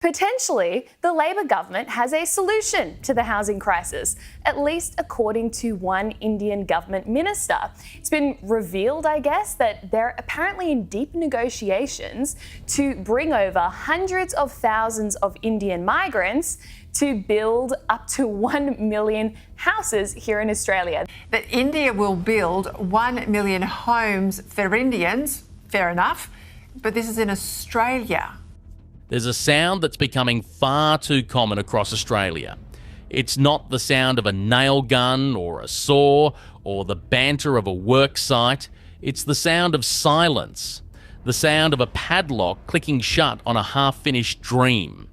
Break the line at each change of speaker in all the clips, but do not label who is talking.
Potentially, the Labor government has a solution to the housing crisis, at least according to one Indian government minister. It's been revealed, I guess, that they're apparently in deep negotiations to bring over hundreds of thousands of Indian migrants to build up to 1 million houses here in Australia.
That India will build 1 million homes for Indians, fair enough, but this is in Australia.
There's a sound that's becoming far too common across Australia. It's not the sound of a nail gun or a saw or the banter of a work site. It's the sound of silence. The sound of a padlock clicking shut on a half-finished dream.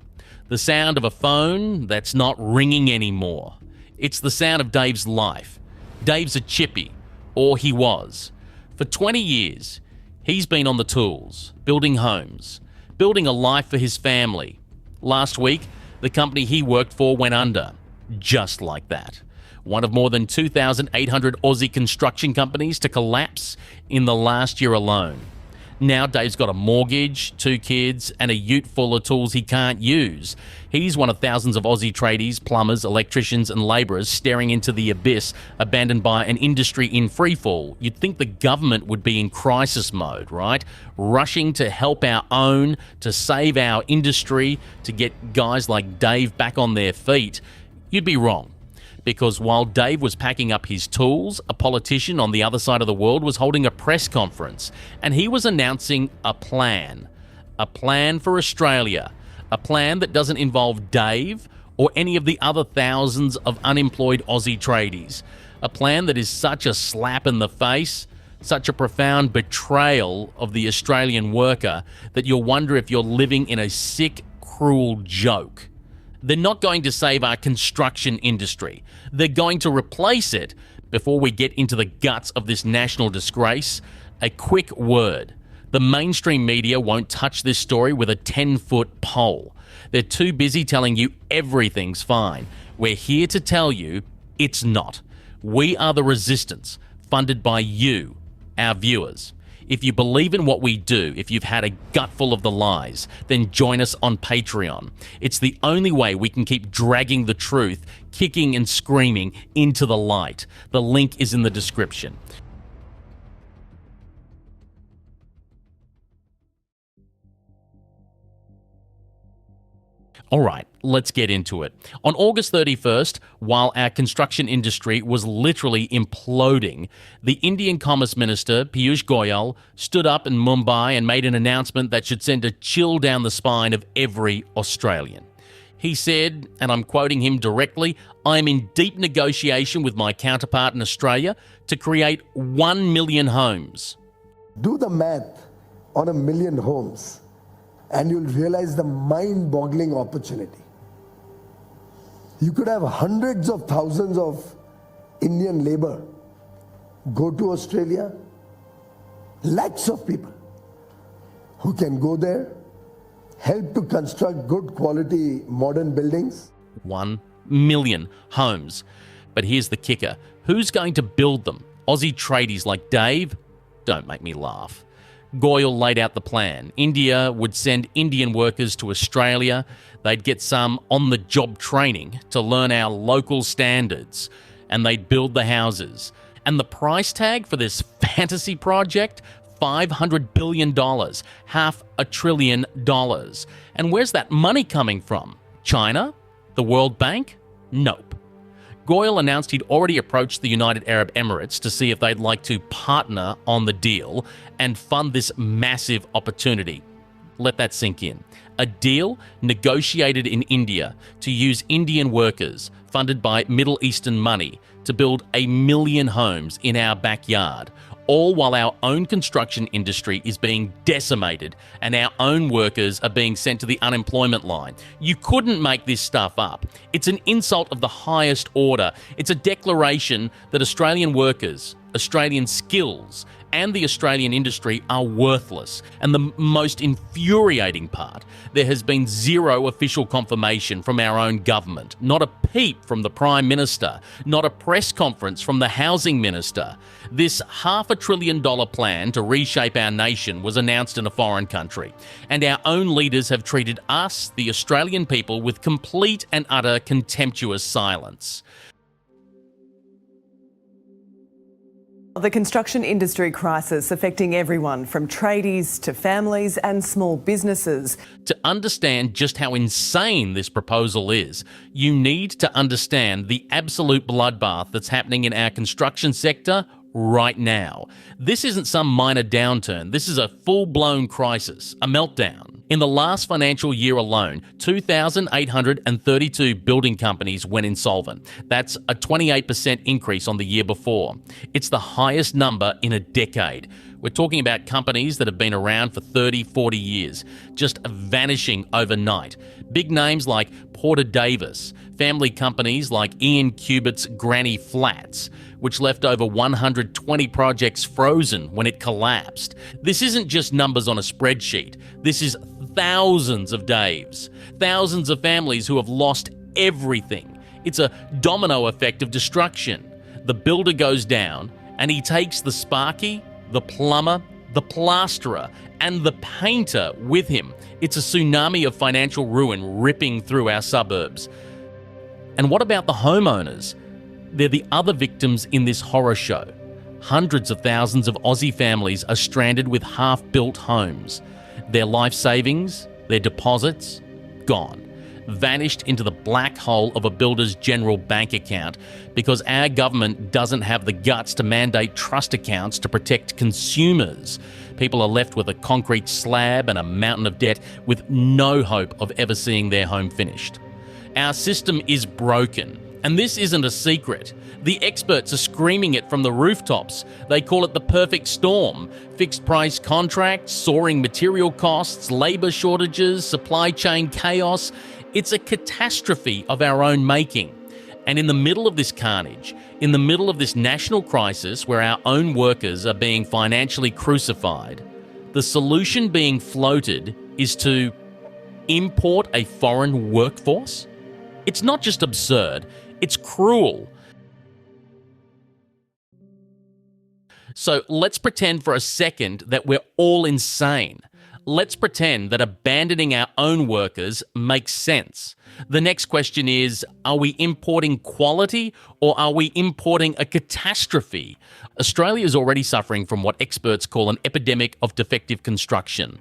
The sound of a phone that's not ringing anymore. It's the sound of Dave's life. Dave's a chippy, or he was. For 20 years, he's been on the tools, building homes, building a life for his family. Last week, the company he worked for went under. Just like that. One of more than 2,800 Aussie construction companies to collapse in the last year alone. Now Dave's got a mortgage, 2 kids, and a ute full of tools he can't use. He's one of thousands of Aussie tradies, plumbers, electricians and labourers staring into the abyss, abandoned by an industry in freefall. You'd think the government would be in crisis mode, right? Rushing to help our own, to save our industry, to get guys like Dave back on their feet. You'd be wrong. Because while Dave was packing up his tools, a politician on the other side of the world was holding a press conference, and he was announcing a plan for Australia, a plan that doesn't involve Dave or any of the other thousands of unemployed Aussie tradies, a plan that is such a slap in the face, such a profound betrayal of the Australian worker that you'll wonder if you're living in a sick, cruel joke. They're not going to save our construction industry. They're going to replace it. Before we get into the guts of this national disgrace, a quick word. The mainstream media won't touch this story with a 10-foot pole. They're too busy telling you everything's fine. We're here to tell you it's not. We are the resistance, funded by you, our viewers. If you believe in what we do, if you've had a gutful of the lies, then join us on Patreon. It's the only way we can keep dragging the truth, kicking and screaming into the light. The link is in the description. All right, let's get into it. On August 31st, while our construction industry was literally imploding, the Indian Commerce Minister, Piyush Goyal, stood up in Mumbai and made an announcement that should send a chill down the spine of every Australian. He said, and I'm quoting him directly, "I'm in deep negotiation with my counterpart in Australia to create 1 million homes."
Do the math on 1 million homes, and you'll realize the mind-boggling opportunity. You could have hundreds of thousands of Indian labor go to Australia, lakhs of people who can go there, help to construct good quality modern buildings.
1 million homes. But here's the kicker. Who's going to build them? Aussie tradies like Dave? Don't make me laugh. Goyal laid out the plan. India would send Indian workers to Australia. They'd get some on-the-job training to learn our local standards, and they'd build the houses. And the price tag for this fantasy project? $500 billion, $500 billion. And where's that money coming from? China? The World Bank? Nope. Goyal announced he'd already approached the United Arab Emirates to see if they'd like to partner on the deal and fund this massive opportunity. Let that sink in. A deal negotiated in India to use Indian workers, funded by Middle Eastern money, to build 1 million homes in our backyard, all while our own construction industry is being decimated and our own workers are being sent to the unemployment line. You couldn't make this stuff up. It's an insult of the highest order. It's a declaration that Australian workers, Australian skills, and the Australian industry are worthless. And the most infuriating part, there has been zero official confirmation from our own government, not a peep from the Prime Minister, not a press conference from the Housing Minister. This $500 billion plan to reshape our nation was announced in a foreign country, and our own leaders have treated us, the Australian people, with complete and utter contemptuous silence.
The construction industry crisis affecting everyone from tradies to families and small businesses.
To understand just how insane this proposal is, you need to understand the absolute bloodbath that's happening in our construction sector right now. This isn't some minor downturn. This is a full-blown crisis, a meltdown. In the last financial year alone, 2,832 building companies went insolvent. That's a 28% increase on the year before. It's the highest number in a decade. We're talking about companies that have been around for 30, 40 years, just vanishing overnight. Big names like Porter Davis, family companies like Ian Cubitt's Granny Flats, which left over 120 projects frozen when it collapsed. This isn't just numbers on a spreadsheet. This is thousands of Daves, thousands of families who have lost everything. It's a domino effect of destruction. The builder goes down, and he takes the sparky, the plumber, the plasterer, and the painter with him. It's a tsunami of financial ruin ripping through our suburbs. And what about the homeowners? They're the other victims in this horror show. Hundreds of thousands of Aussie families are stranded with half-built homes. Their life savings, their deposits, gone. Vanished into the black hole of a builder's general bank account because our government doesn't have the guts to mandate trust accounts to protect consumers. People are left with a concrete slab and a mountain of debt with no hope of ever seeing their home finished. Our system is broken, and this isn't a secret. The experts are screaming it from the rooftops. They call it the perfect storm. Fixed price contracts, soaring material costs, labour shortages, supply chain chaos. It's a catastrophe of our own making. And in the middle of this carnage, in the middle of this national crisis where our own workers are being financially crucified, the solution being floated is to import a foreign workforce? It's not just absurd, it's cruel. So let's pretend for a second that we're all insane. Let's pretend that abandoning our own workers makes sense. The next question is, are we importing quality or are we importing a catastrophe? Australia is already suffering from what experts call an epidemic of defective construction.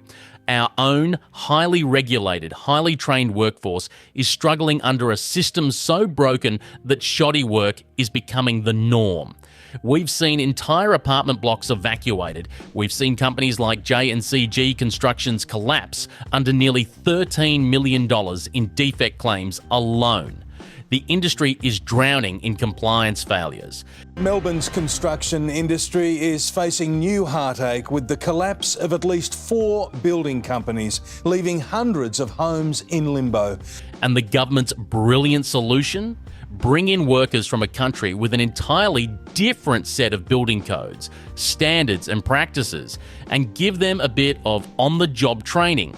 Our own highly regulated, highly trained workforce is struggling under a system so broken that shoddy work is becoming the norm. We've seen entire apartment blocks evacuated. We've seen companies like J&CG Constructions collapse under nearly $13 million in defect claims alone. The industry is drowning in compliance failures.
Melbourne's construction industry is facing new heartache with the collapse of at least 4 building companies, leaving hundreds of homes in limbo.
And the government's brilliant solution? Bring in workers from a country with an entirely different set of building codes, standards and practices, and give them a bit of on-the-job training.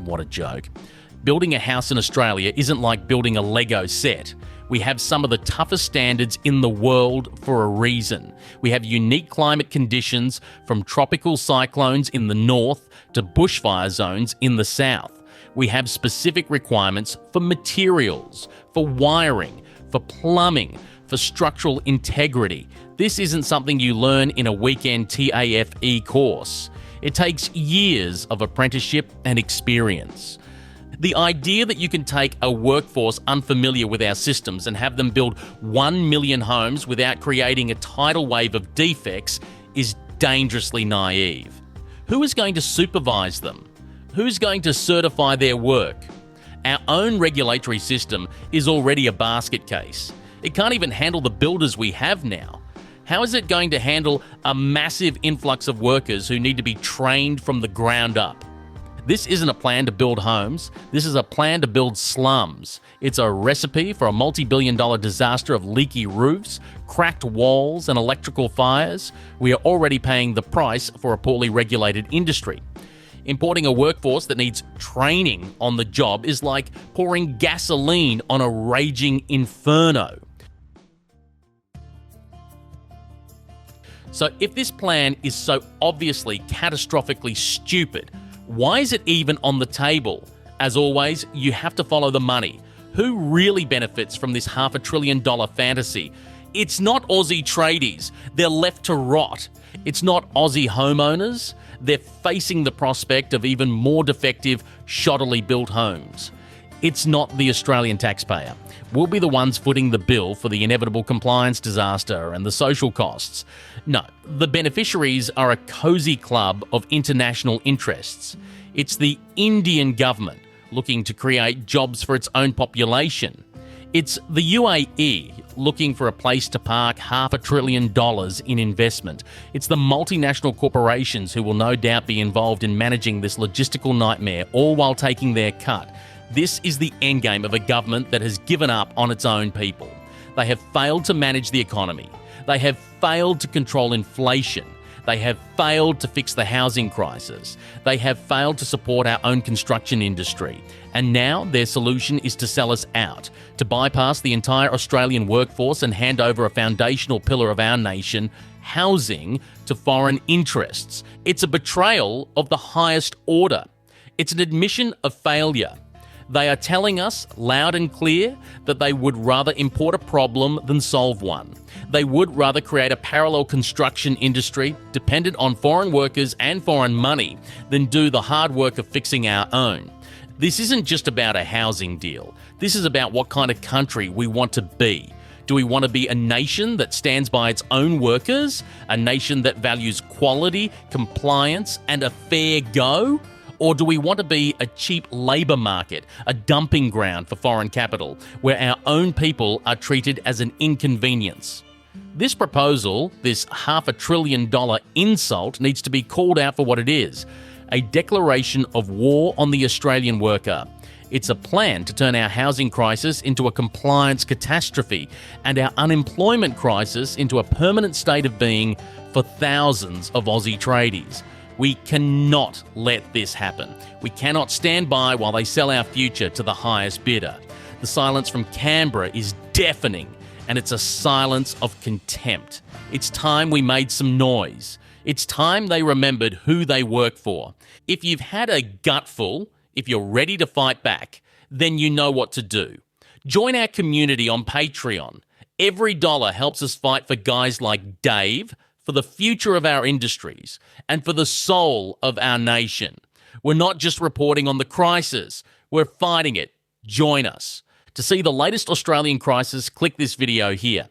What a joke. Building a house in Australia isn't like building a Lego set. We have some of the toughest standards in the world for a reason. We have unique climate conditions, from tropical cyclones in the north to bushfire zones in the south. We have specific requirements for materials, for wiring, for plumbing, for structural integrity. This isn't something you learn in a weekend TAFE course. It takes years of apprenticeship and experience. The idea that you can take a workforce unfamiliar with our systems and have them build 1 million homes without creating a tidal wave of defects is dangerously naive. Who is going to supervise them? Who's going to certify their work? Our own regulatory system is already a basket case. It can't even handle the builders we have now. How is it going to handle a massive influx of workers who need to be trained from the ground up? This isn't a plan to build homes. This is a plan to build slums. It's a recipe for a multi-billion-dollar disaster of leaky roofs, cracked walls, and electrical fires. We are already paying the price for a poorly regulated industry. Importing a workforce that needs training on the job is like pouring gasoline on a raging inferno. So if this plan is so obviously catastrophically stupid, why is it even on the table? As always, you have to follow the money. Who really benefits from this $500 billion fantasy? It's not Aussie tradies. They're left to rot. It's not Aussie homeowners. They're facing the prospect of even more defective, shoddily built homes. It's not the Australian taxpayer. We'll be the ones footing the bill for the inevitable compliance disaster and the social costs. No, the beneficiaries are a cosy club of international interests. It's the Indian government looking to create jobs for its own population. It's the UAE looking for a place to park $500 billion in investment. It's the multinational corporations who will no doubt be involved in managing this logistical nightmare, all while taking their cut. This is the endgame of a government that has given up on its own people. They have failed to manage the economy. They have failed to control inflation. They have failed to fix the housing crisis. They have failed to support our own construction industry. And now their solution is to sell us out, to bypass the entire Australian workforce and hand over a foundational pillar of our nation, housing, to foreign interests. It's a betrayal of the highest order. It's an admission of failure. They are telling us loud and clear that they would rather import a problem than solve one. They would rather create a parallel construction industry dependent on foreign workers and foreign money than do the hard work of fixing our own. This isn't just about a housing deal. This is about what kind of country we want to be. Do we want to be a nation that stands by its own workers? A nation that values quality, compliance, and a fair go? Or do we want to be a cheap labour market, a dumping ground for foreign capital, where our own people are treated as an inconvenience? This proposal, this $500 billion insult, needs to be called out for what it is: a declaration of war on the Australian worker. It's a plan to turn our housing crisis into a compliance catastrophe and our unemployment crisis into a permanent state of being for thousands of Aussie tradies. We cannot let this happen. We cannot stand by while they sell our future to the highest bidder. The silence from Canberra is deafening, and it's a silence of contempt. It's time we made some noise. It's time they remembered who they work for. If you've had a gutful, if you're ready to fight back, then you know what to do. Join our community on Patreon. Every dollar helps us fight for guys like Dave, for the future of our industries, and for the soul of our nation. We're not just reporting on the crisis, we're fighting it. Join us. To see the latest Australian crisis, click this video here.